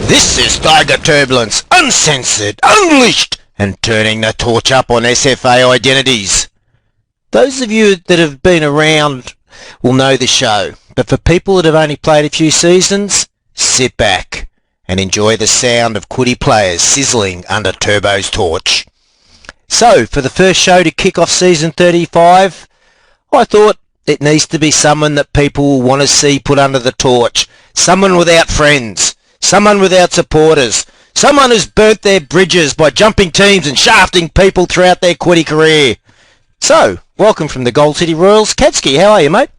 This is Tiger Turbulence, uncensored, unleashed, and turning the torch up on SFA identities. Those of you that have been around will know the show, but for people that have only played a few seasons, sit back and enjoy the sound of Quiddy players sizzling under Turbo's torch. So, for the first show to kick off season 35, I thought it needs to be someone that people will want to see put under the torch. Someone without friends. Someone without supporters. Someone who's burnt their bridges by jumping teams and shafting people throughout their Quiddy career. So, welcome from the Gold City Royals. Cadsky, how are you, mate?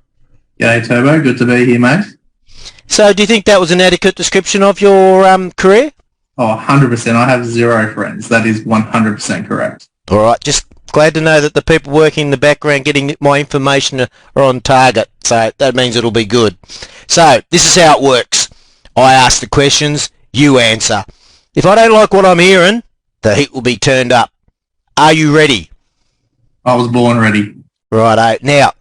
G'day, Turbo. Good to be here, mate. So, do you think that was an adequate description of your career? Oh, 100%. I have zero friends. That is 100% correct. All right, just glad to know that the people working in the background getting my information are on target. So, that means it'll be good. So, this is how it works. I ask the questions, you answer. If I don't like what I'm hearing, the heat will be turned up. Are you ready? I was born ready. Righto. Now,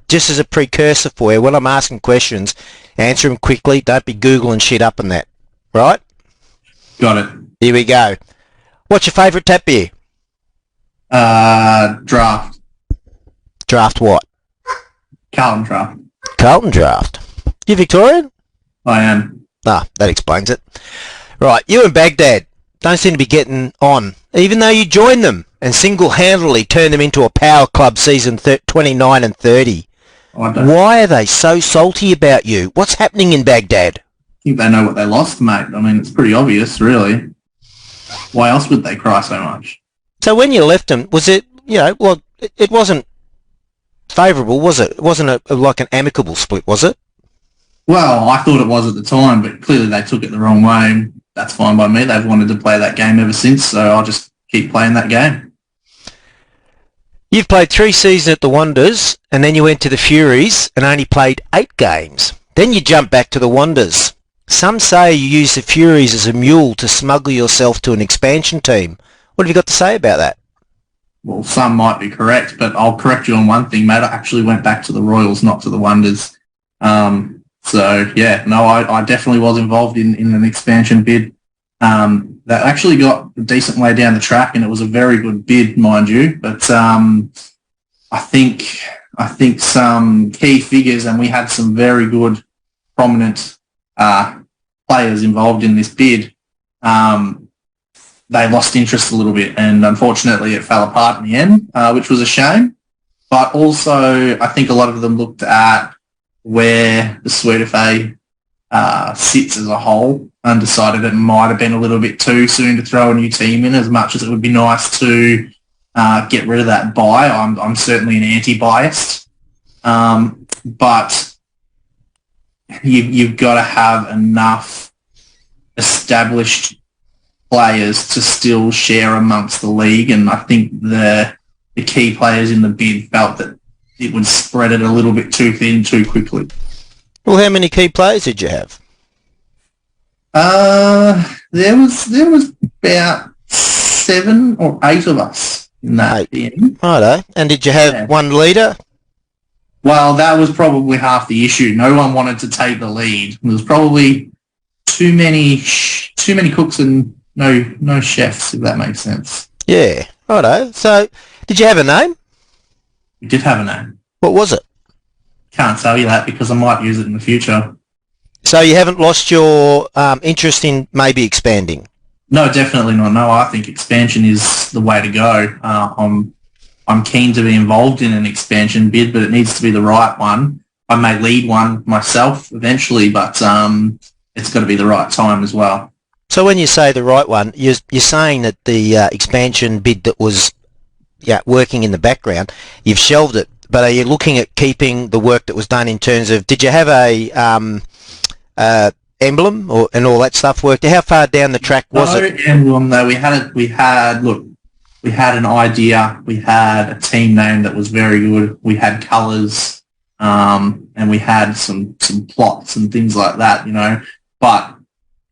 just as a precursor for you, when I'm asking questions, answer them quickly. Don't be Googling shit up and that. Right? Got it. Here we go. What's your favourite tap beer? Draft. Draft what? Carlton Draft. Carlton Draft. You Victorian? I am. Ah, that explains it. Right, you and Baghdad don't seem to be getting on, even though you joined them and single-handedly turned them into a power club season 29 and 30. Why are they so salty about you? What's happening in Baghdad? I think they know what they lost, mate. I mean, it's pretty obvious, really. Why else would they cry so much? So when you left them, was it, well, it wasn't favourable, was it? It wasn't like an amicable split, was it? Well, I thought it was at the time, but clearly they took it the wrong way. That's fine by me. They've wanted to play that game ever since, so I'll just keep playing that game. You've played 3 seasons at the Wanderers, and then you went to the Furies and only played 8 games. Then you jumped back to the Wanderers. Some say you used the Furies as a mule to smuggle yourself to an expansion team. What have you got to say about that? Well, some might be correct, but I'll correct you on one thing, mate. I actually went back to the Royals, not to the Wanderers. So, yeah, no, I definitely was involved in an expansion bid. That actually got a decent way down the track, and it was a very good bid, mind you. But I think some key figures, and we had some very good, prominent players involved in this bid, they lost interest a little bit, and unfortunately it fell apart in the end, which was a shame. But also, I think a lot of them looked at where the Suite FA sits as a whole and decided it might have been a little bit too soon to throw a new team in, as much as it would be nice to get rid of that buy. I'm certainly an anti-biased, but you've got to have enough established players to still share amongst the league, and I think the key players in the bid felt that it would spread it a little bit too thin too quickly. Well, how many key players did you have? There was about 7 or 8 of us in that team. Righto. And did you have one leader? Well, that was probably half the issue. No one wanted to take the lead. There was probably too many cooks and no chefs, if that makes sense. Yeah. Righto. So, did you have a name? We did have a name. What was it? Can't tell you that because I might use it in the future. So you haven't lost your interest in maybe expanding? No, definitely not. No, I think expansion is the way to go. I'm keen to be involved in an expansion bid, but it needs to be the right one. I may lead one myself eventually, but it's got to be the right time as well. So when you say the right one, you're saying that the expansion bid that was working in the background, you've shelved it, but are you looking at keeping the work that was done in terms of, did you have a emblem and all that stuff worked? How far down the track was it? No emblem, though. We had an idea, we had a team name that was very good, we had colours, and we had some plots and things like that, but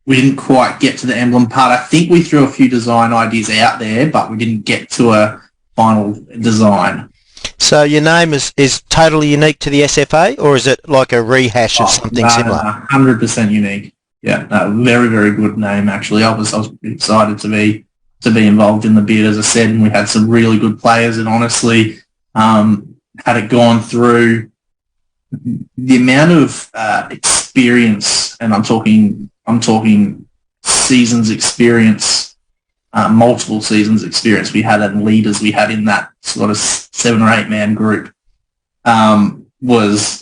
we didn't quite get to the emblem part. I think we threw a few design ideas out there, but we didn't get to a final design. So your name is totally unique to the SFA, or is it like a rehash of something similar? 100% unique. Yeah, no, very, very good name actually. I was excited to be involved in the bid, as I said, and we had some really good players. And honestly, had it gone through the amount of experience, and I'm talking seasons experience, multiple seasons experience we had, and leaders we had in that sort of 7 or 8 man group, was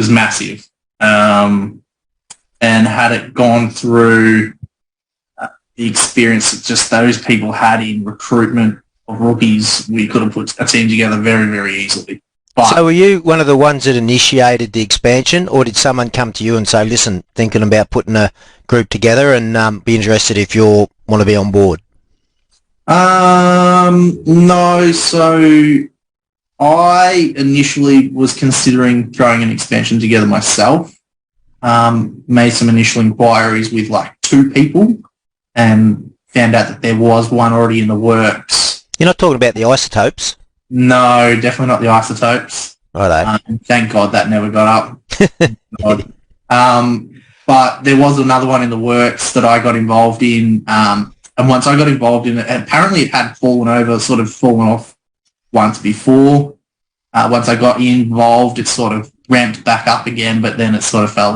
massive. And had it gone through the experience that just those people had in recruitment of rookies, we could have put a team together very, very easily. But, so were you one of the ones that initiated the expansion, or did someone come to you and say, listen, thinking about putting a group together and be interested if you want to be on board? No, so I initially was considering throwing an expansion together myself. Made some initial inquiries with like 2 people and found out that there was one already in the works. You're not talking about the isotopes? No, definitely not the isotopes. Righto. Thank God that never got up. But there was another one in the works that I got involved in. And once I got involved in it, apparently it had fallen off once before. Once I got involved, it sort of ramped back up again, but then it sort of fell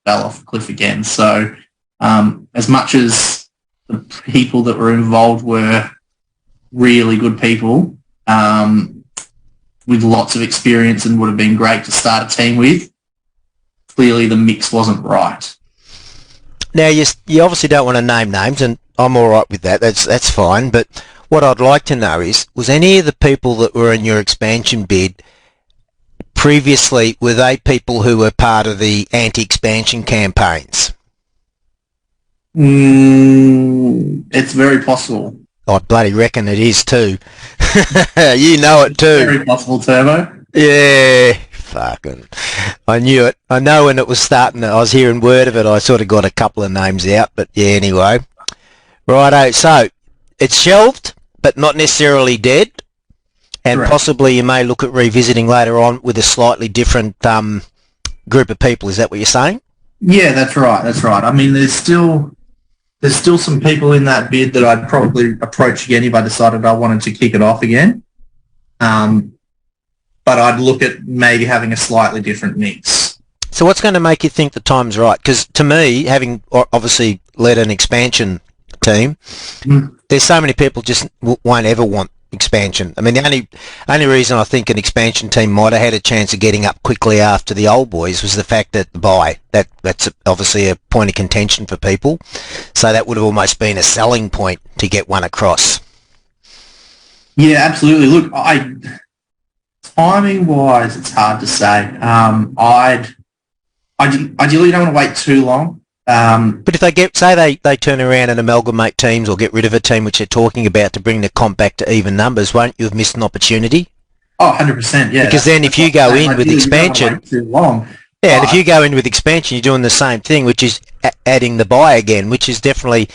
off the cliff again. So as much as the people that were involved were really good people with lots of experience and would have been great to start a team with, clearly the mix wasn't right. Now, you obviously don't want to name names, and I'm all right with that. That's fine. But what I'd like to know is, was any of the people that were in your expansion bid previously, were they people who were part of the anti-expansion campaigns? It's very possible. I bloody reckon it is too. You know it too. Very possible, Turbo. Yeah, fucking. I knew it. I know when it was starting, I was hearing word of it, I sort of got a couple of names out, but yeah, anyway. Righto, so it's shelved, but not necessarily dead, and Correct. Possibly you may look at revisiting later on with a slightly different group of people. Is that what you're saying? Yeah, that's right. That's right. I mean, there's still some people in that bid that I'd probably approach again if I decided I wanted to kick it off again. But I'd look at maybe having a slightly different mix. So what's going to make you think the time's right? Because to me, having obviously led an expansion team, there's so many people just won't ever want expansion. I mean, the only reason I think an expansion team might have had a chance of getting up quickly after the old boys was the fact that the buy. That's obviously a point of contention for people. So that would have almost been a selling point to get one across. Yeah, absolutely. Look, timing-wise, it's hard to say. Ideally, don't want to wait too long. But if they turn around and amalgamate teams or get rid of a team which they're talking about to bring the comp back to even numbers, won't you have missed an opportunity? Oh, 100%, yeah. Because then if you go in with expansion, too long. yeah, and if you go in with expansion, you're doing the same thing, which is adding the buy again, which is definitely,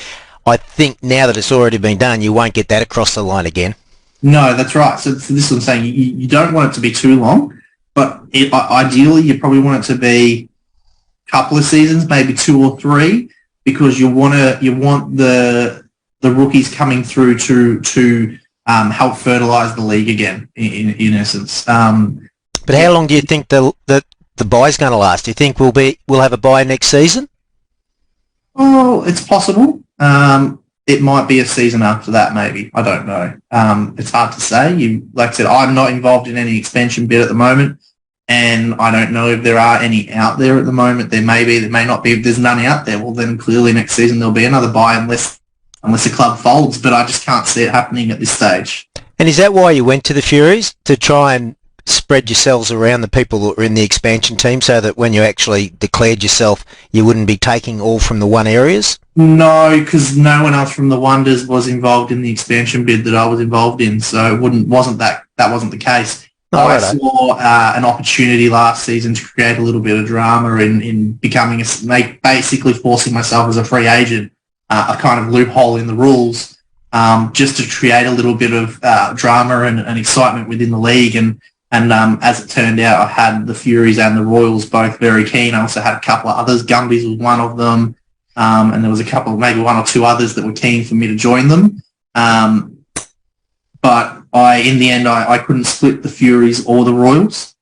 I think now that it's already been done, you won't get that across the line again. No, that's right. So this is what I'm saying. You don't want it to be too long, but ideally you probably want it to be couple of seasons, maybe 2 or 3, because you want the rookies coming through to help fertilise the league again. In essence. But how long do you think the bye's going to last? Do you think we'll have a bye next season? Well, it's possible. It might be a season after that, maybe. I don't know. It's hard to say. Like I said, I'm not involved in any expansion bid at the moment. And I don't know if there are any out there at the moment. There may be, there may not be. If there's none out there, well, then clearly next season there'll be another buy unless the club folds. But I just can't see it happening at this stage. And is that why you went to the Furies, to try and spread yourselves around the people that were in the expansion team so that when you actually declared yourself, you wouldn't be taking all from the one areas? No, because no one else from the Wonders was involved in the expansion bid that I was involved in. So that wasn't the case. I saw an opportunity last season to create a little bit of drama in becoming basically forcing myself as a free agent, a kind of loophole in the rules, just to create a little bit of drama and excitement within the league. And as it turned out, I had the Furies and the Royals both very keen. I also had a couple of others. Gumbies was one of them. and there was a couple, maybe one or two others that were keen for me to join them. But in the end, I couldn't split the Furies or the Royals.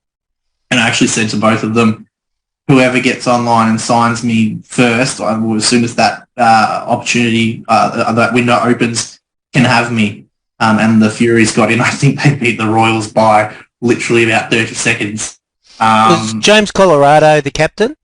And I actually said to both of them, whoever gets online and signs me first, as soon as that opportunity, that window opens, can have me. And the Furies got in. I think they beat the Royals by literally about 30 seconds. Was James Colorado the captain?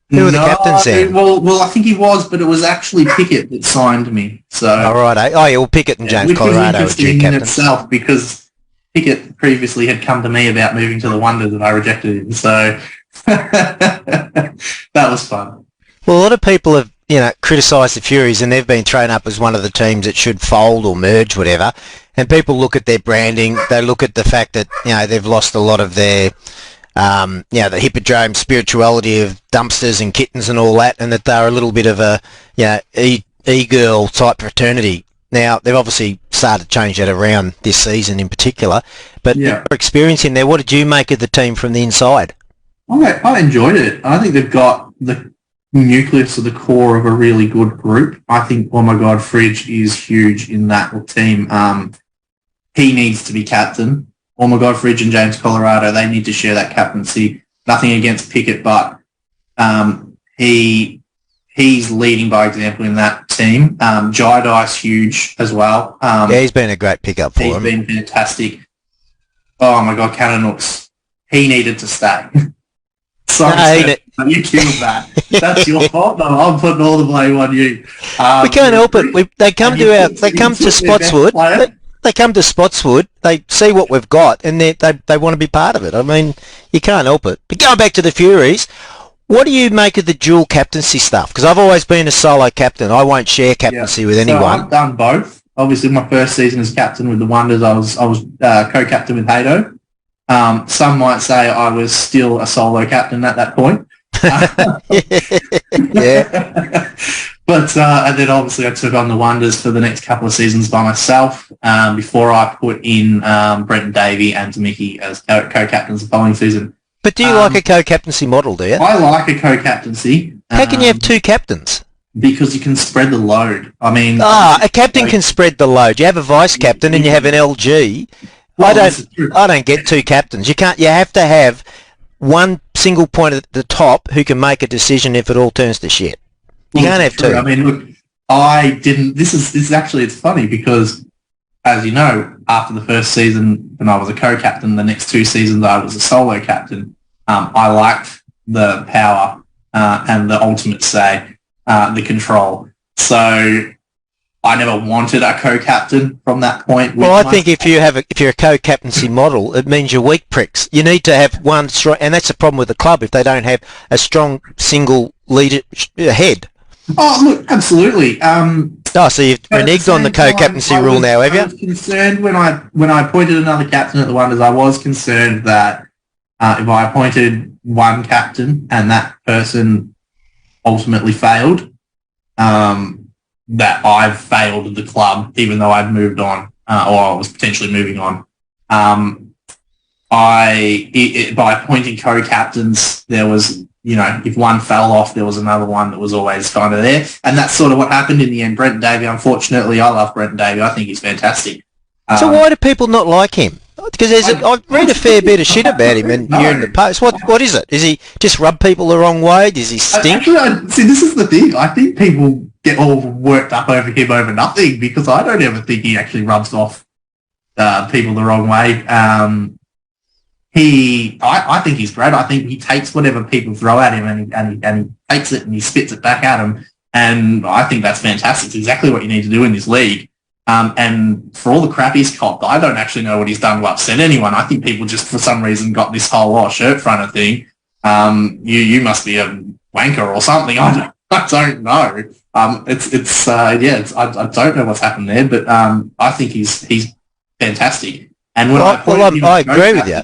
Who were the captains then? Well, I think he was, but it was actually Pickett that signed me. So, all right. Oh, yeah, well, Pickett and James Colorado was were two in captains. Itself, because Pickett previously had come to me about moving to the Wonders and I rejected him. So that was fun. Well, a lot of people have, criticised the Furies, and they've been thrown up as one of the teams that should fold or merge, whatever. And people look at their branding. They look at the fact that, they've lost a lot of their, the hippodrome spirituality of dumpsters and kittens and all that, and that they're a little bit of a, e-girl type fraternity. Now, they've obviously started to change that around this season in particular. But your experience in there, what did you make of the team from the inside? I enjoyed it. I think they've got the nucleus or the core of a really good group. I think, oh my God, Fridge is huge in that team. He needs to be captain. Oh my God, Fridge and James Colorado, they need to share that captaincy. Nothing against Pickett, but he's leading by example in that team. Jaidi's huge as well. He's been a great pickup for him. He's been fantastic. Oh my God, Cannonooks, he needed to stay. Sorry, you killed that. That's your fault. No, I'm putting all the blame on you. We can't help it. They come to Spotswood. They come to Spotswood. They see what we've got, and they want to be part of it. I mean, you can't help it. But going back to the Furies, what do you make of the dual captaincy stuff? Because I've always been a solo captain. I won't share captaincy with anyone. So I've done both. Obviously, my first season as captain with the Wonders, I was co-captain with Hato. Some might say I was still a solo captain at that point. Yeah. But and then obviously I took on the Wonders for the next couple of seasons by myself before I put in Brenton Davey and Mickey as co-captains the following season. But do you like a co-captaincy model, do you? I like a co-captaincy. How can you have two captains? Because you can spread the load. I mean... a captain can spread the load. You have a vice-captain and you have an LG. Well, I don't get two captains. You can't. You have to have one single point at the top who can make a decision if it all turns to shit. You can't have two. I mean, look, I didn't. This is actually, it's funny because, as you know, after the first season when I was a co-captain, the next two seasons I was a solo captain. I liked the power and the ultimate say, the control. So I never wanted a co-captain from that point. Well, I think if you're a co-captaincy model, it means you're weak pricks. You need to have one strong, and that's the problem with the club if they don't have a strong single leader head. Oh, look, absolutely. So you've reneged on the co-captaincy rule now, have you? I was concerned when I appointed another captain at the Wonders. I was concerned that if I appointed one captain and that person ultimately failed, that I've failed the club, even though I'd moved on, or I was potentially moving on. By appointing co-captains, there was, if one fell off, there was another one that was always kind of there. And that's sort of what happened in the end. Brenton Davey, unfortunately, I love Brenton Davey. I think he's fantastic. So why do people not like him? Because I've read a fair bit of shit about him and you're in the post. What is it? Is he just rub people the wrong way? Does he stink? Actually, see, this is the thing. I think people get all worked up over him over nothing because I don't ever think he actually rubs off people the wrong way. I think he's great. I think he takes whatever people throw at him and he takes it and he spits it back at him. And I think that's fantastic. It's exactly what you need to do in this league. And for all the crap he's copped, I don't actually know what he's done to upset anyone. I think people just for some reason got this whole shirt fronter thing. You must be a wanker or something. I don't know. I don't know what's happened there, but I think he's fantastic. And when I agree with you.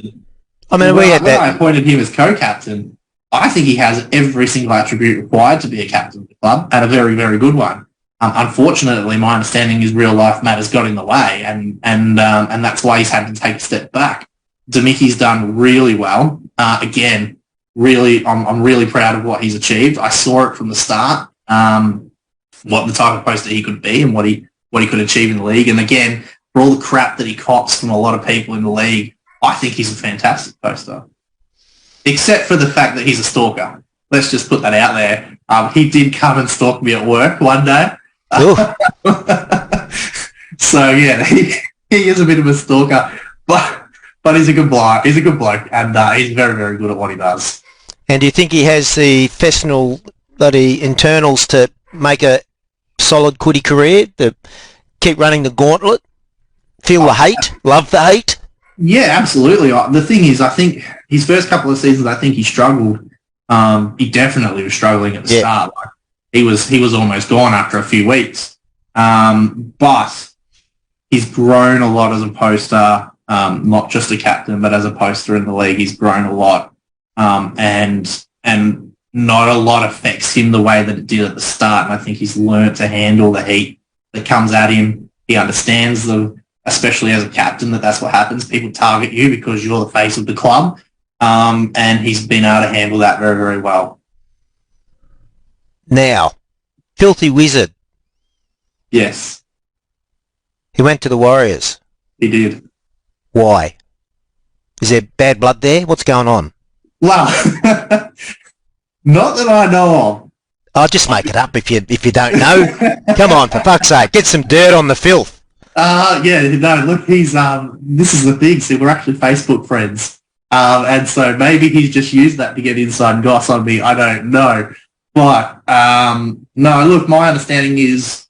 I mean, when I appointed him as co-captain, I think he has every single attribute required to be a captain of the club, and a very, very good one. Unfortunately, my understanding is real life matters got in the way, and that's why he's had to take a step back. Demicky's done really well. Again, really, I'm really proud of what he's achieved. I saw it from the start. what the type of poster he could be and what he could achieve in the league. And again, for all the crap that he cops from a lot of people in the league, I think he's a fantastic poster. Except for the fact that he's a stalker. Let's just put that out there. He did come and stalk me at work one day. So yeah, he is a bit of a stalker, but he's a good bloke. He's a good bloke, and he's very, very good at what he does. And do you think he has the professional bloody internals to make a solid quiddy career, to keep running the gauntlet, feel the hate, love the hate? Yeah, absolutely. The thing is, I think his first couple of seasons, I think he struggled. He definitely was struggling at the start. Like, he was almost gone after a few weeks. But he's grown a lot as a poster, not just a captain, but as a poster in the league. He's grown a lot, and not a lot affects him the way that it did at the start. And I think he's learnt to handle the heat that comes at him. He understands especially as a captain, that's what happens. People target you because you're the face of the club, and he's been able to handle that very, very well. Now, Filthy Wizard. Yes. He went to the Warriors. He did. Why? Is there bad blood there? What's going on? Well, not that I know of. I'll just make it up if you don't know. Come on, for fuck's sake, get some dirt on the filth. Yeah, no, look, he's, this is the thing, see, we're actually Facebook friends. And so maybe he's just used that to get inside goss on me, I don't know. But, no, look, my understanding is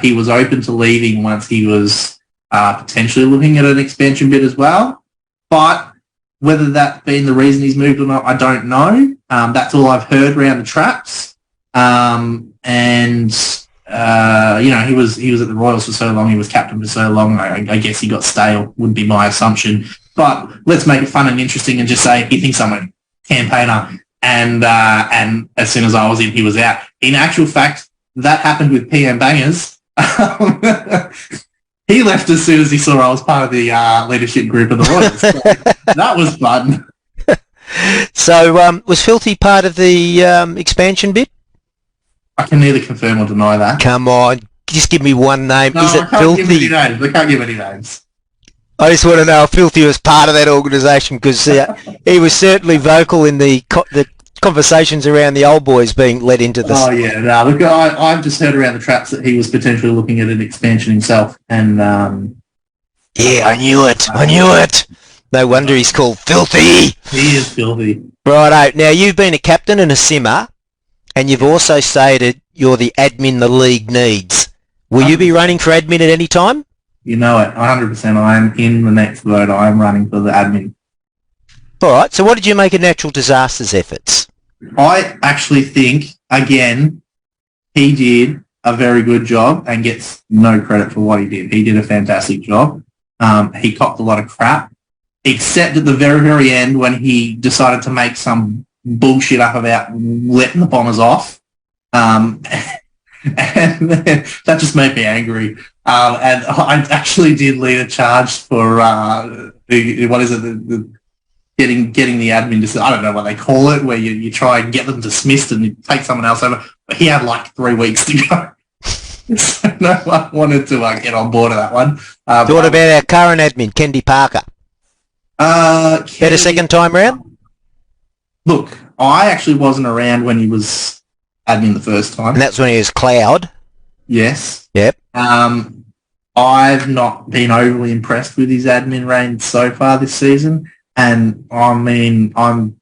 he was open to leaving once he was potentially looking at an expansion bid as well. But whether that's been the reason he's moved or not, I don't know. That's all I've heard around the traps. You know, he was at the Royals for so long, he was captain for so long, I guess he got stale, would be my assumption. But let's make it fun and interesting and just say he thinks I'm a campaigner, and as soon as I was in, he was out. In actual fact, that happened with PM Bangers. He left as soon as he saw I was part of the leadership group of the Royals. So that was fun. So was Filthy part of the expansion bid? I can neither confirm or deny that. Come on, just give me one name. No, Is it I can't Filthy? give any names. I can't give any names. I just want to know if Filthy was part of that organisation, because he was certainly vocal in the conversations around the old boys being led into this. Oh yeah, no. Look, I've just heard around the traps that he was potentially looking at an expansion himself, and yeah, I knew it. No wonder he's called Filthy. He is filthy. Righto. Now you've been a captain and a simmer, and you've also stated you're the admin the league needs. Will you be running for admin at any time? You know it, 100%. I am in the next vote. I am running for the admin. All right. So what did you make of Natural Disasters efforts? I actually think, again, he did a very good job and gets no credit for what he did. He did a fantastic job. He copped a lot of crap, except at the very, very end when he decided to make some bullshit up about letting the Bombers off. And that just made me angry. And I actually did lead a charge for, getting the admin to, I don't know what they call it, where you try and get them dismissed and you take someone else over. But he had like 3 weeks to go. So no one wanted to get on board of that one. What about our current admin, Kendi Parker? Better second time round? Look, I actually wasn't around when he was admin the first time. And that's when he was Cloud? Yes. Yep. I've not been overly impressed with his admin reign so far this season. And, I mean, I'm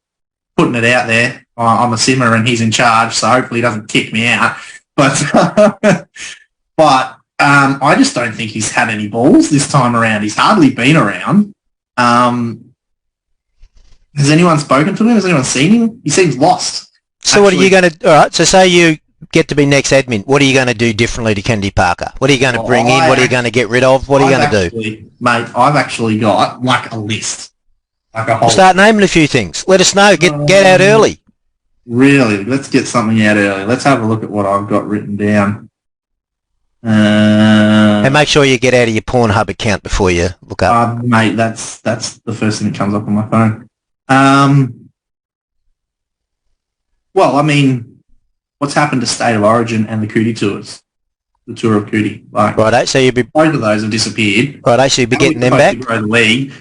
putting it out there. I'm a simmer and he's in charge, so hopefully he doesn't kick me out. But I just don't think he's had any balls this time around. He's hardly been around. Has anyone spoken to him? Has anyone seen him? He seems lost. So what are you going to... All right, so say you get to be next admin. What are you going to do differently to Kendi Parker? What are you going to bring in? What are you going to get rid of? What are you going to do? Mate, I've actually got, like, a list. Like a whole... Start naming a few things. Let us know. Get out early. Really? Let's get something out early. Let's have a look at what I've got written down. And make sure you get out of your Pornhub account before you look up. Mate, that's the first thing that comes up on my phone. Well, I mean, what's happened to State of Origin and the Cootie Tours, the Tour of Cootie. Like, Righto, so you'd be both of those have disappeared. righto, so you'd be How are we getting them supposed back. to grow the league?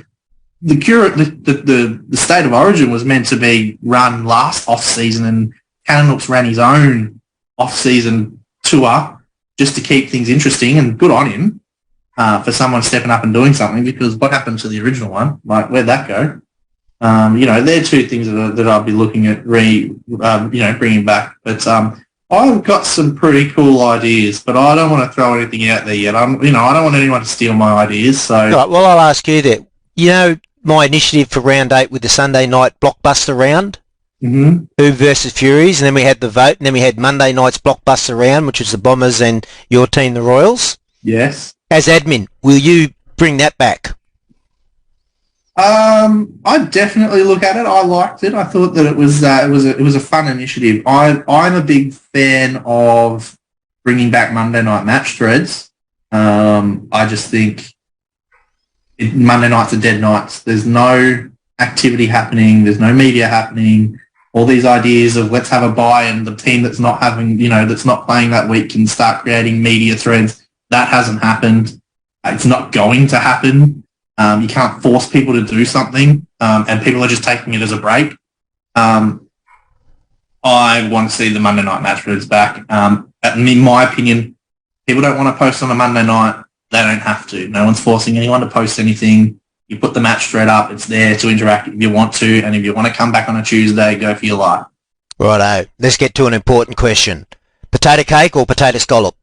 The State of Origin was meant to be run last off-season, and Cannonooks ran his own off-season tour just to keep things interesting, and good on him for someone stepping up and doing something, because what happened to the original one? Like, where'd that go? They're two things that I'd be looking at bringing back. But I've got some pretty cool ideas, but I don't want to throw anything out there yet. I don't want anyone to steal my ideas. So, Right, well, I'll ask you that. You know my initiative for round 8 with the Sunday night blockbuster round? mm-hmm. Who versus Furies, and then we had the vote, and then we had Monday night's blockbuster round, which was the Bombers and your team, the Royals. Yes. As admin, will you bring that back? I'd definitely look at it. I liked it. I thought that it was a fun initiative. I'm a big fan of bringing back Monday night match threads. I just think Monday nights are dead nights. There's no activity happening. There's no media happening. All these ideas of let's have a bye and the team that's not having, that's not playing that week can start creating media threads. That hasn't happened. It's not going to happen. You can't force people to do something, and people are just taking it as a break. I want to see the Monday night match threads back. In my opinion, people don't want to post on a Monday night. They don't have to. No one's forcing anyone to post anything. You put the match thread up. It's there to interact if you want to, and if you want to come back on a Tuesday, go for your life. Righto. Let's get to an important question. Potato cake or potato scallop?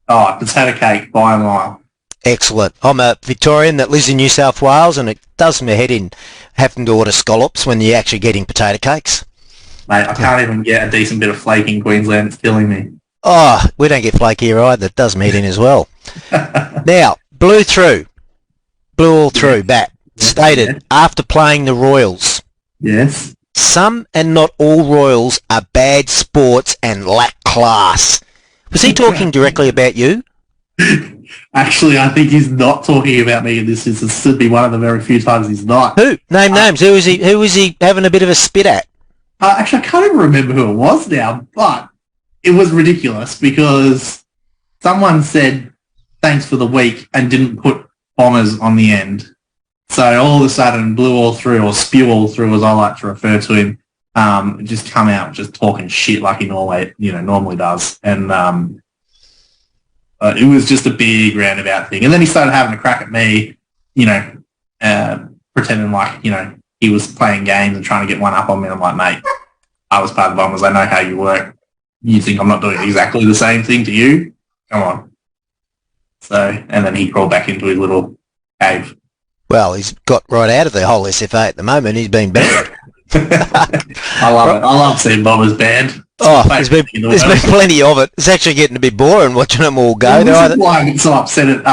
Oh, potato cake by a mile. Excellent. I'm a Victorian that lives in New South Wales, and it does me head in having to order scallops when you're actually getting potato cakes. Mate, I can't even get a decent bit of flake in Queensland. It's killing me. Oh, we don't get flake here either. It does me head in as well. Now, blew all through, bat. Stated, after playing the Royals. Yes. Some and not all Royals are bad sports and lack class. Was he talking directly about you? Actually, I think he's not talking about me in this instance. This would be one of the very few times he's not. Who? Name names. Who was he having a bit of a spit at? Actually, I can't even remember who it was now, but it was ridiculous because someone said thanks for the week and didn't put Bombers on the end. So all of a sudden, blew all through, or spew all through, as I like to refer to him, just come out just talking shit like he normally does. And it was just a big roundabout thing. And then he started having a crack at me, pretending like, he was playing games and trying to get one up on me. I'm like, mate, I was part of the Bombers. I know how you work. You think I'm not doing exactly the same thing to you? Come on. So, and then he crawled back into his little cave. Well, he's got right out of the whole SFA at the moment. He's been banned. I love it. I love seeing Bombers banned. Oh, there's been plenty of it. It's actually getting to be boring watching them all go. This is why I get so upset at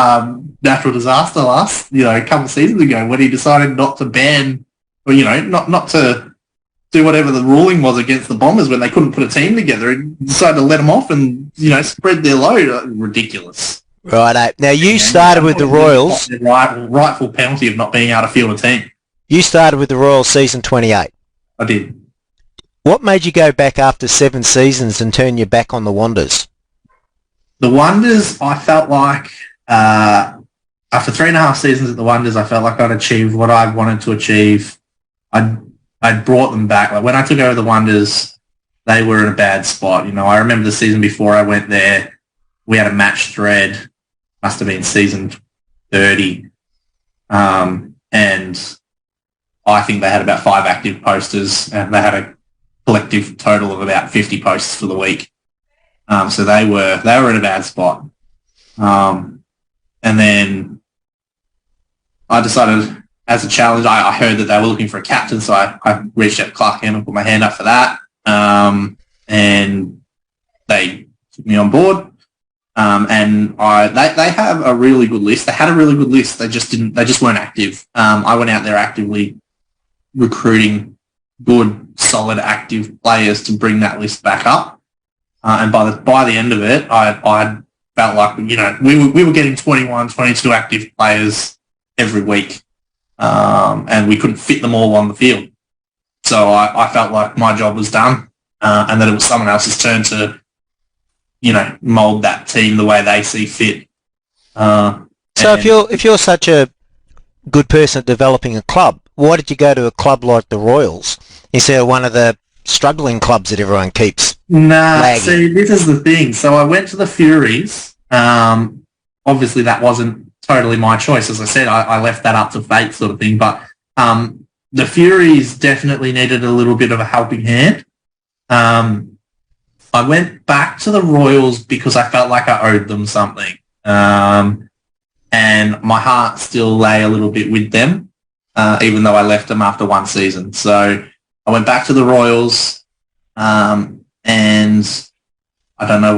Natural Disaster a couple of seasons ago when he decided not to ban, or not to do whatever the ruling was against the Bombers when they couldn't put a team together. He decided to let them off and spread their load. Ridiculous. Right. Now you started with the Royals. The rightful penalty of not being able to field a team. You started with the Royals season 28. I did. What made you go back after 7 seasons and turn your back on the Wonders? The Wonders, I felt like, after 3.5 seasons at the Wonders, I felt like I'd achieved what I wanted to achieve. I'd brought them back. Like when I took over the Wonders, they were in a bad spot. I remember the season before I went there, we had a match thread, must have been season 30, and I think they had about 5 active posters, and they had a collective total of about 50 posts for the week. So they were in a bad spot. And then I decided, as a challenge, I heard that they were looking for a captain, so I reached out to Clark and put my hand up for that. And they took me on board. And they have a really good list. They had a really good list. They just weren't active. I went out there actively recruiting good, solid, active players to bring that list back up. And by the end of it, I felt like we were getting 21, 22 active players every week, and we couldn't fit them all on the field. So I felt like my job was done, and that it was someone else's turn to mould that team the way they see fit. So if you're such a good person at developing a club, why did you go to a club like the Royals instead of one of the struggling clubs that everyone keeps lagging? See, this is the thing. So I went to the Furies. Obviously, that wasn't totally my choice. As I said, I left that up to fate sort of thing. But the Furies definitely needed a little bit of a helping hand. I went back to the Royals because I felt like I owed them something. And my heart still lay a little bit with them, even though I left them after one season. So I went back to the Royals, and I don't know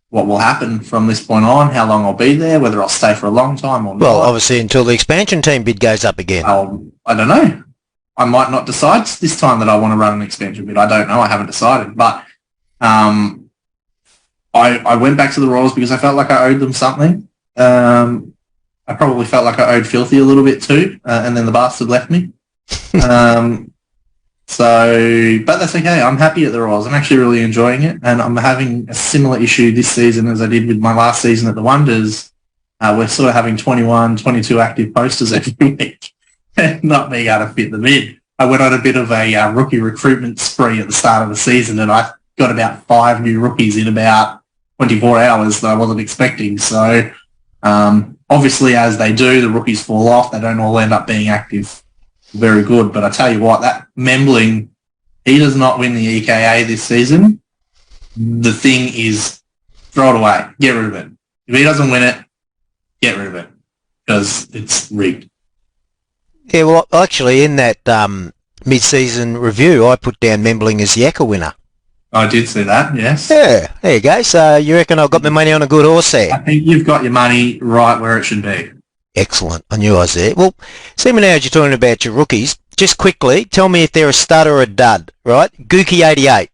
what will happen from this point on, how long I'll be there, whether I'll stay for a long time or not. Well, obviously until the expansion team bid goes up again. I don't know. I might not decide this time that I want to run an expansion bid. I don't know. I haven't decided. But I went back to the Royals because I felt like I owed them something. I probably felt like I owed Filthy a little bit too, and then the bastard left me. But that's okay. I'm happy at the Royals. I'm actually really enjoying it, and I'm having a similar issue this season as I did with my last season at the Wonders. We're sort of having 21, 22 active posters every week, and not being able to fit them in. I went on a bit of a rookie recruitment spree at the start of the season, and I got about 5 new rookies in about 24 hours that I wasn't expecting. So obviously, as they do, the rookies fall off. They don't all end up being active very good. But I tell you what, that Membling, he does not win the EKA this season. The thing is, throw it away. Get rid of it. If he doesn't win it, get rid of it because it's rigged. Yeah, well, actually, in that mid-season review, I put down Membling as the Ekka winner. I did see that, yes. Yeah, there you go. So you reckon I've got my money on a good horse there? I think you've got your money right where it should be. Excellent. I knew I was there. Well, see me now as you're talking about your rookies. Just quickly, tell me if they're a stud or a dud, right? Gookie88.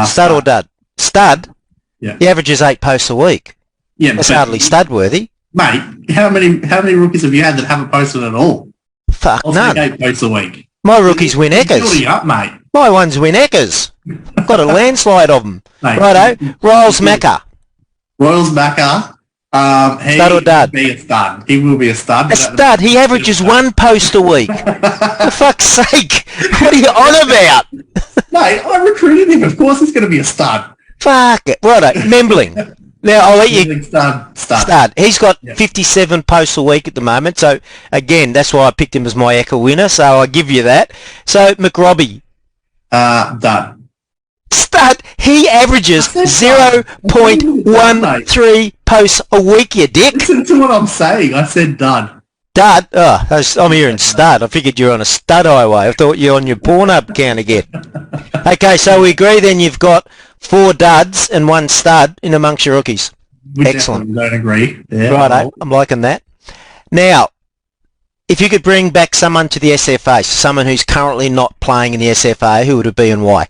Stud or dud? Stud? Yeah. He averages 8 posts a week. Yeah, that's hardly stud-worthy. Mate, how many rookies have you had that haven't posted at all? Fuck, none. 8 posts a week. My rookies win Eckers. Building up, mate. My ones win Eckers. I've got a landslide of them. Righto. Royals Macca. Royals Macca. Stud or dud? He will be a stud. He will be a stud. A stud. He averages 1 post a week. For fuck's sake. What are you on about? Mate, I recruited him. Of course he's going to be a stud. Fuck it. Righto. Membling. Now, I'll let you... Stud. He's got 57 posts a week at the moment. So, again, that's why I picked him as my Ekka winner. So, I'll give you that. So, McRobbie. Dud. Stud. He averages 0.13 posts a week, you dick. Listen to what I'm saying. I said dud. Dud? Oh, I'm hearing stud. I figured you're on a stud highway. I thought you're on your Pornhub account again. Okay, so we agree then you've got 4 duds and 1 stud in amongst your rookies. Excellent. Don't agree. Yeah, righto, I'm liking that. Now, if you could bring back someone to the SFA, someone who's currently not playing in the SFA, who would it be and why?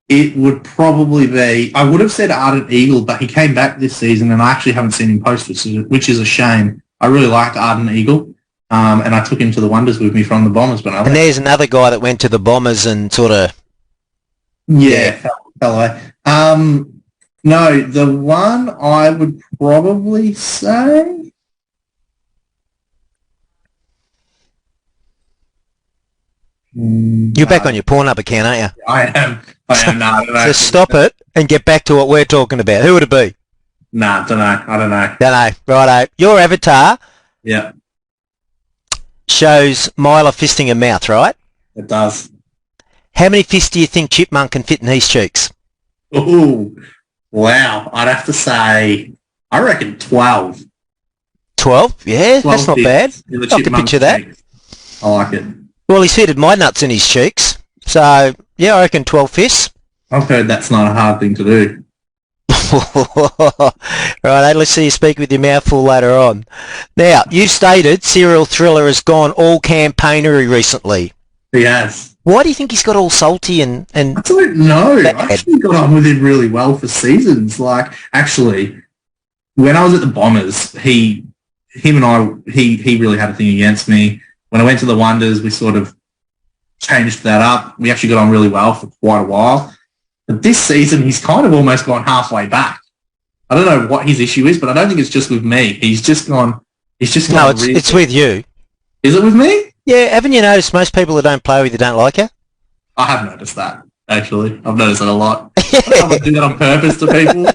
It would probably be... I would have said Ardent Eagle, but he came back this season and I actually haven't seen him post, which is a shame. I really liked Ardent Eagle, and I took him to the Wonders with me from the Bombers. But and there's another guy that went to the Bombers and sort of... Yeah, fell away. No, the one I would probably say... You're back on your Pornhub account, aren't you? I am. No, so stop it and get back to what we're talking about. Who would it be? Nah, don't know. I don't know. Don't know. Righto. Your avatar shows Myla fisting a mouth, right? It does. How many fists do you think Chipmunk can fit in his cheeks? Ooh, wow. I'd have to say, I reckon 12. 12? Yeah, 12 that's not bad. I can picture that. I like it. Well, he's fitted my nuts in his cheeks. So, yeah, I reckon 12 fists. I've heard that's not a hard thing to do. Right, let's see you speak with your mouth full later on. Now, you stated Serial Thriller has gone all campaignery recently. He has. Why do you think he's got all salty and I don't know. I actually got on with him really well for seasons. Like, actually, when I was at the Bombers, he really had a thing against me. When I went to the Wonders, we sort of changed that up. We actually got on really well for quite a while. But this season, he's kind of almost gone halfway back. I don't know what his issue is, but I don't think it's just with me. He's just gone. No, it's with you. Is it with me? Yeah, haven't you noticed most people that don't play with you don't like you? I have noticed that, actually. I've noticed that a lot. I don't do that on purpose to people.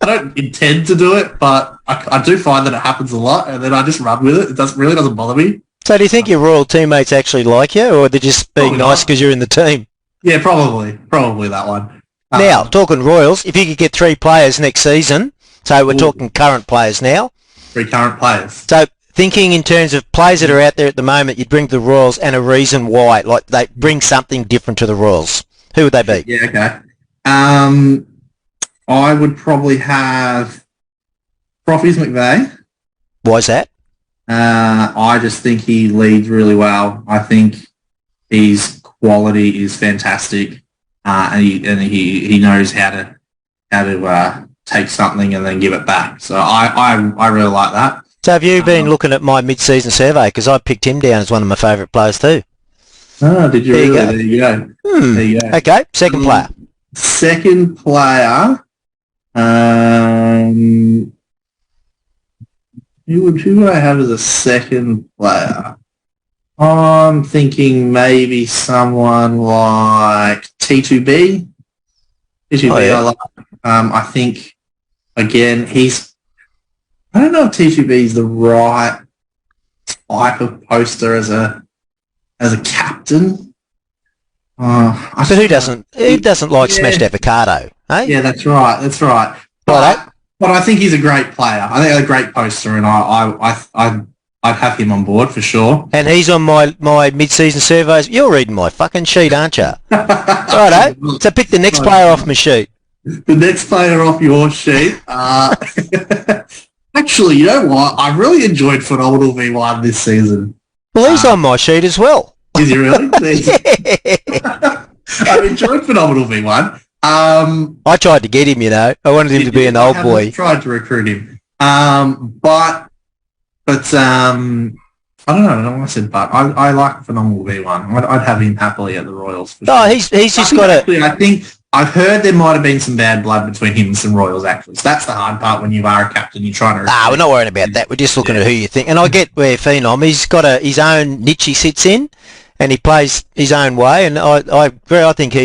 I don't intend to do it, but I do find that it happens a lot, and then I just run with it. It really doesn't bother me. So do you think your Royal teammates actually like you, or they're just being nice because you're in the team? Yeah, probably. Probably that one. Now, talking Royals, if you could get 3 players next season, so we're talking current players now. 3 current players. So thinking in terms of players that are out there at the moment, you'd bring to the Royals and a reason why, like they bring something different to the Royals. Who would they be? Yeah, okay. I would probably have Proffies McVeigh. Why is that? I just think he leads really well. I think his quality is fantastic, and he knows how to take something and then give it back. So I really like that. So have you been looking at my mid-season survey? Because I picked him down as one of my favourite players too. Oh, did you really? There you go. There you go. Okay, second player. Second player. Who would I have as a second player? I'm thinking maybe someone like T2B. T2B, oh, yeah. I like. I think again I don't know if T2B is the right type of poster as a captain. But who doesn't like smashed avocado? Eh? Yeah, that's right. That's right. But I think he's a great player. I think he's a great poster, and I'd have him on board for sure. And he's on my mid-season surveys. You're reading my fucking sheet, aren't you? Righto. So pick the next player off my sheet. The next player off your sheet. Actually, you know what? I really enjoyed Phenomenal V1 this season. Well, he's on my sheet as well. Is he really? Yeah. I've enjoyed Phenomenal V1. I tried to get him, you know. I wanted him to be an old boy. Tried to recruit him. But I don't know. I said but. I like Phenomenal V1. I'd have him happily at the Royals. For sure. He's just got a... I think I've heard there might have been some bad blood between him and some Royals, actually. So that's the hard part when you are a captain. You're trying to... we're not worrying about that. We're just looking at who you think. And I get where Phenom, he's got his own niche he sits in, and he plays his own way. And I think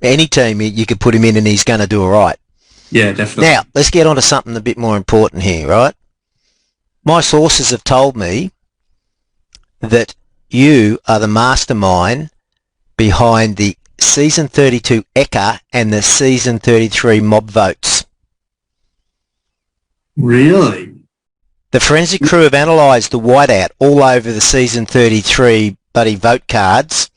any team you could put him in and he's going to do all right. Yeah, definitely. Now, let's get on to something a bit more important here, right? My sources have told me that you are the mastermind behind the Season 32 Eka and the Season 33 mob votes. Really? The forensic crew have analysed the whiteout all over the Season 33 buddy vote cards,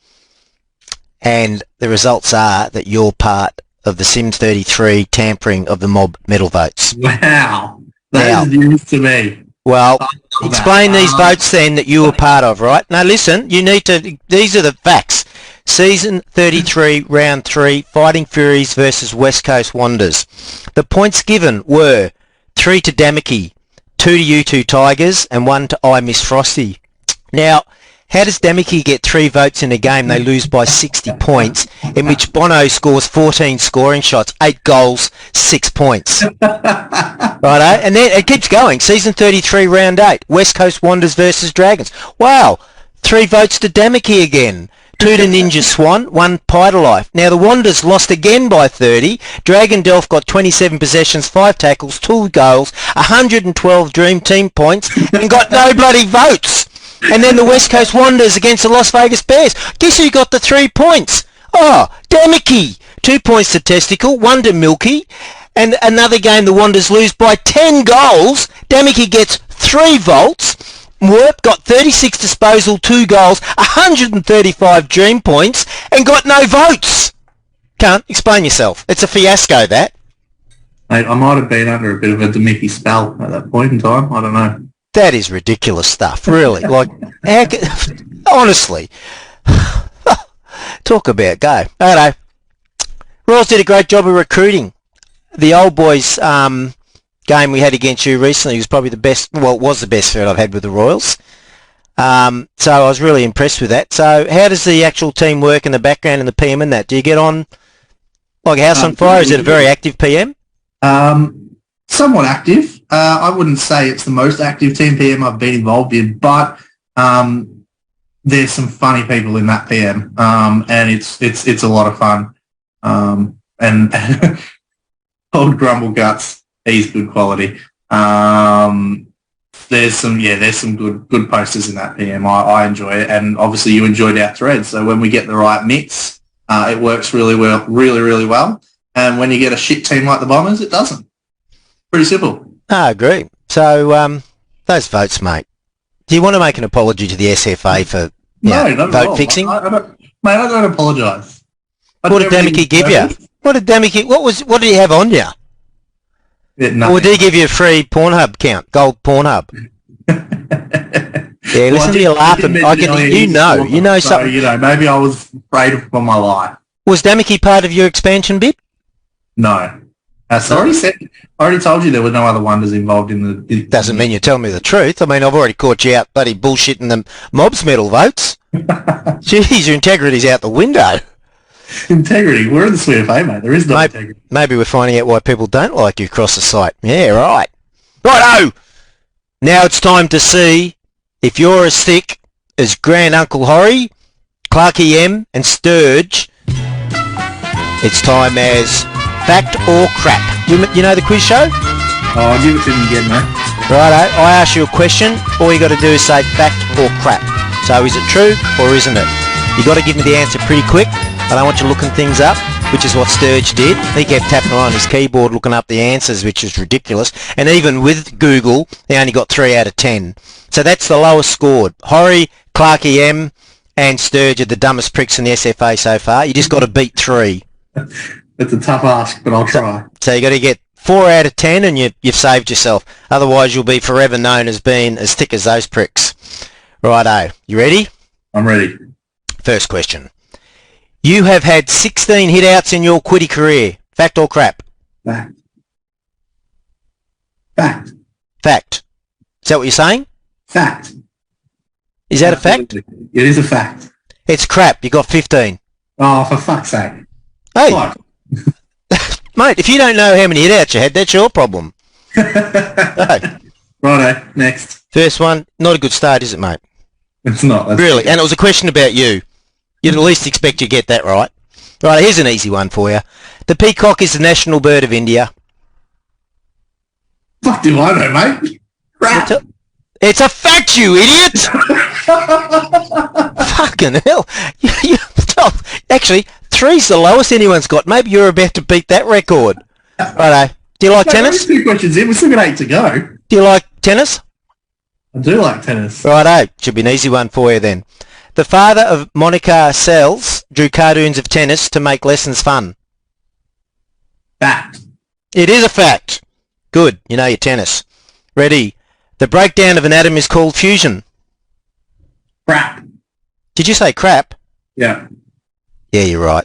and the results are that you're part of the Sims 33 tampering of the mob medal votes. Wow. That is news to me. Well, explain these votes then that you were part of, right? Now listen, you need to, these are the facts. Season 33, Round 3, Fighting Furies versus West Coast Wanderers. The points given were 3 to Damaki, 2 to you 2 Tigers, and 1 to I Miss Frosty. Now, how does Damaki get 3 votes in a game they lose by 60 points, in which Bono scores 14 scoring shots, 8 goals, 6 points? Righto, and then it keeps going. Season 33, Round 8, West Coast Wanderers versus Dragons. Wow, 3 votes to Damaki again. 2 to Ninja Swan, 1 Pie to Life. Now the Wanderers lost again by 30. Dragon Delph got 27 possessions, 5 tackles, 2 goals, 112 Dream Team points, and got no bloody votes. And then the West Coast Wanderers against the Las Vegas Bears. Guess who got the 3 points? Oh, Damaki. 2 points to Testicle, 1 to Milky. And another game the Wanderers lose by 10 goals. Damaki gets 3 votes. Warp got 36 disposal, 2 goals, 135 dream points, and got no votes. Can't explain yourself. It's a fiasco, that. Mate, I might have been under a bit of a Demicky spell at that point in time. I don't know. That is ridiculous stuff, really. Like, honestly. Talk about go. I don't know. Royals did a great job of recruiting. The old boys... game we had against you recently was probably the best, well, it was the best fit I've had with the Royals. So I was really impressed with that. So how does the actual team work in the background and the PM and that? Do you get on Like a house on fire? Is it a very active PM? Somewhat active. I wouldn't say it's the most active team PM I've been involved in, but there's some funny people in that PM, and it's a lot of fun. And old Grumble Guts, he's good quality. There's some good posters in that PM. I enjoy it, and obviously you enjoyed our thread. So when we get the right mix, it works really well, really well. And when you get a shit team like the Bombers, it doesn't. Pretty simple. I agree. So those votes, mate. Do you want to make an apology to the SFA for vote fixing? I don't apologise. What did Damicky give you? What did he have on you? Yeah, or did he give you a free Pornhub account, gold Pornhub? Yeah, listen to you laughing. You know something. So, maybe I was afraid for my life. Was Damicky part of your expansion bid? No. I already told you there were no other wonders involved in the... Doesn't mean you're telling me the truth. I mean, I've already caught you out bloody bullshitting the mobs medal votes. Jeez, your integrity's out the window. Integrity? We're in the Sweet FA, mate. There is no integrity. Maybe we're finding out why people don't like you across the site. Yeah, right. Righto! Now it's time to see if you're as thick as Grand Uncle Horry, Clarky M and Sturge. It's time as Fact or Crap. You know the quiz show? Oh, I'll give it to them again, mate. Righto, I ask you a question. All you got to do is say fact or crap. So is it true or isn't it? You got to give me the answer pretty quick. I don't want you looking things up, which is what Sturge did. He kept tapping on his keyboard looking up the answers, which is ridiculous. And even with Google, he only got 3 out of 10. So that's the lowest scored. Horry, Clarky M and Sturge are the dumbest pricks in the SFA so far. You just got to beat 3. It's a tough ask, but I'll try. So you got to get 4 out of 10 and you've saved yourself. Otherwise you'll be forever known as being as thick as those pricks. Righto. You ready? I'm ready. First question. You have had 16 hit-outs in your quiddy career. Fact or crap? Fact. Fact. Fact. Is that what you're saying? Fact. Is that a fact? It is a fact. It's crap. You got 15. Oh, for fuck's sake. Hey. Mate, if you don't know how many hit-outs you had, that's your problem. No. Righto, next. First one, not a good start, is it, mate? It's not. Really, and it was a question about you. You'd at least expect you get that right. Right, here's an easy one for you. The peacock is the national bird of India. Fuck do I know, mate? Crap. It's a fact, you idiot! Fucking hell. Actually, 3's the lowest anyone's got. Maybe you're about to beat that record. Righto. Do you like tennis? 2 questions in. We've still got 8 to go. Do you like tennis? I do like tennis. Righto. Should be an easy one for you then. The father of Monica Seles drew cartoons of tennis to make lessons fun. Fact. It is a fact. Good. You know your tennis. Ready. The breakdown of an atom is called fusion. Crap. Did you say crap? Yeah. Yeah, you're right.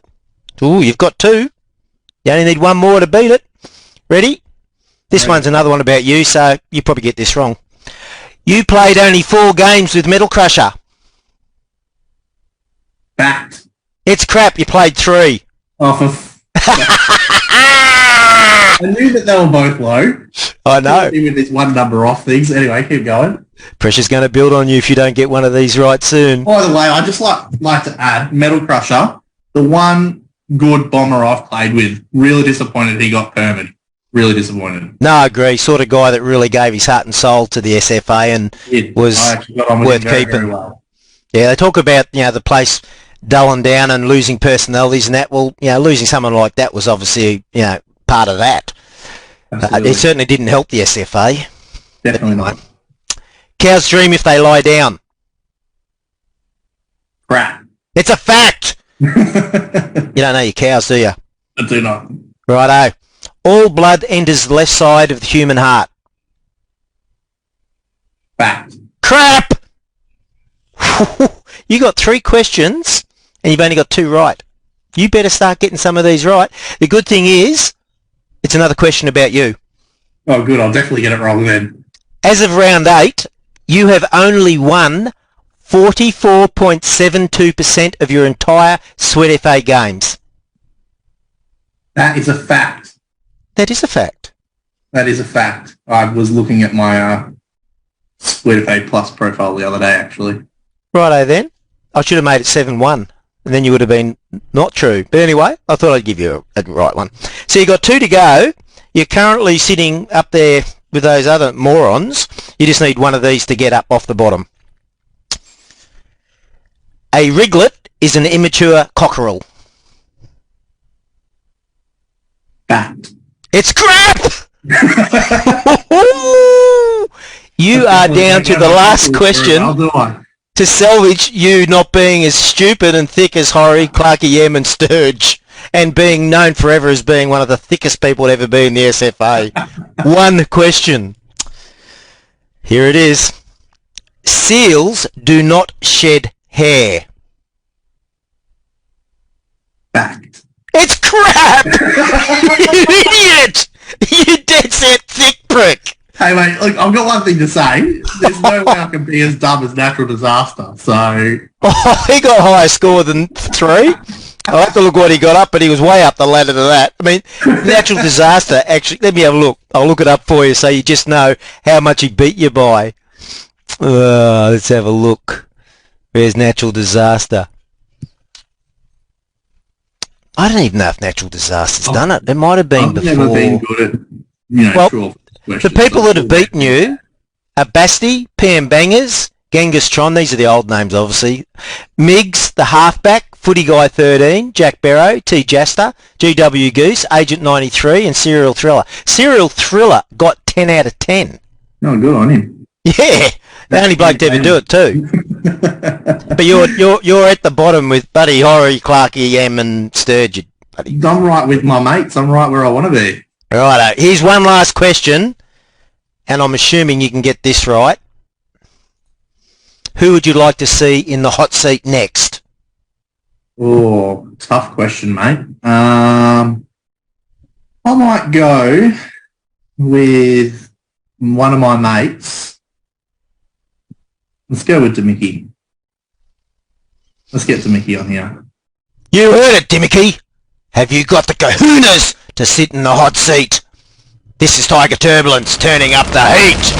Ooh, you've got 2. You only need 1 more to beat it. Ready? This one's another one about you, so you probably get this wrong. You played only 4 games with Metal Crusher. Fact. It's crap. You played 3. Oh, I knew that they were both low. I know. With this one number off things. Anyway, keep going. Pressure's going to build on you if you don't get one of these right soon. By the way, I just like to add, Metal Crusher, the one good bomber I've played with, really disappointed he got permit. Really disappointed. No, I agree. Sort of guy that really gave his heart and soul to the SFA and was worth keeping. Very well. Yeah, they talk about, the place dulling down and losing personalities and that. Well, losing someone like that was obviously, part of that. It certainly didn't help the SFA. Definitely not. Cows dream if they lie down. Crap. It's a fact. You don't know your cows, do you? I do not. Righto. All blood enters the left side of the human heart. Fact. Crap! You got 3 questions and you've only got 2 right. You better start getting some of these right. The good thing is, it's another question about you. Oh, good. I'll definitely get it wrong then. As of round 8, you have only won 44.72% of your entire Sweat FA games. That is a fact. That is a fact. That is a fact. I was looking at my Split A Plus profile the other day, actually. Righto then. I should have made it 7-1, and then you would have been not true. But anyway, I thought I'd give you a right one. So you've got 2 to go. You're currently sitting up there with those other morons. You just need one of these to get up off the bottom. A riglet is an immature cockerel. Fact. It's crap! You are down to the last question to salvage you not being as stupid and thick as Horry, Clarkie M and Sturge, and being known forever as being one of the thickest people to ever be in the SFA. One question. Here it is. Seals do not shed hair. Fact. It's crap! You idiot! You dead set thick prick! Hey mate, look, I've got one thing to say. There's no way I can be as dumb as Natural Disaster, so... Oh, he got a higher score than 3. I'll have to look what he got up, but he was way up the ladder to that. I mean, Natural Disaster, actually, let me have a look. I'll look it up for you so you just know how much he beat you by. Let's have a look. Where's Natural Disaster? I don't even know if Natural Disaster's done it. It might have been before. I've never been good at, well, the people that have beaten you are Basti, PM Bangers, Genghis Tron, these are the old names obviously, Miggs, the halfback, Footy Guy 13, Jack Barrow, T Jasta, GW Goose, Agent 93 and Serial Thriller. Serial Thriller got 10 out of 10. Oh, good on him. Yeah, the only bloke to ever do it too. But you're at the bottom with Buddy, Horry, Clarkie, M and Sturgeon. I'm right with my mates. I'm right where I want to be. Righto. Here's one last question, and I'm assuming you can get this right. Who would you like to see in the hot seat next? Oh, tough question, mate. I might go with one of my mates. Let's go with Demicky. Let's get Demicky on here. You heard it, Demicky. Have you got the kahunas to sit in the hot seat? This is Tiger Turbulence turning up the heat.